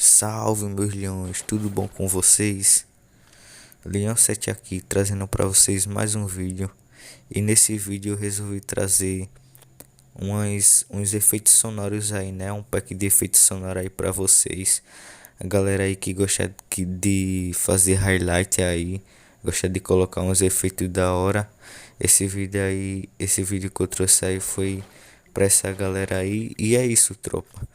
Salve meus leões, tudo bom com vocês? Leão 7 aqui trazendo para vocês mais um vídeo. E nesse vídeo eu resolvi trazer uns efeitos sonoros aí, né? Um pack de efeitos sonoros aí para vocês. A galera aí que gosta de fazer highlight aí, gosta de colocar uns efeitos da hora. Esse vídeo que eu trouxe aí foi para essa galera aí. E é isso, tropa.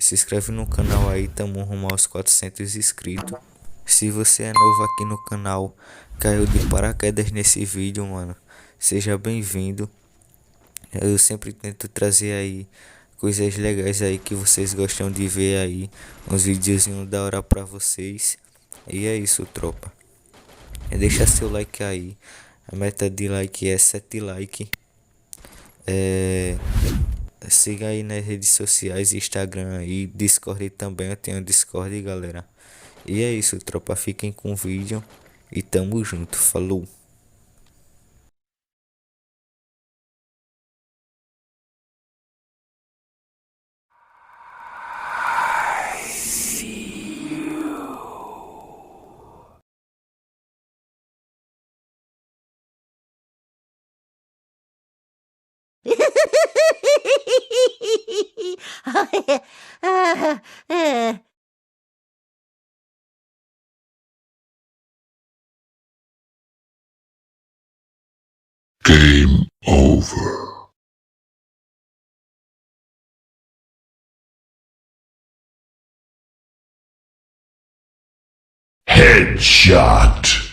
Se inscreve no canal aí, tamo rumo aos 400 inscritos. Se você é novo aqui no canal, caiu de paraquedas nesse vídeo, mano, seja bem-vindo. Eu sempre tento trazer aí coisas legais aí que vocês gostam de ver aí, uns videozinhos da hora pra vocês. E é isso, tropa. Deixa seu like aí. A meta de like é 7 likes. Siga aí nas redes sociais, Instagram e Discord também. Eu tenho Discord, galera. E é isso, tropa. Fiquem com o vídeo e tamo junto. Falou. Game over. Headshot.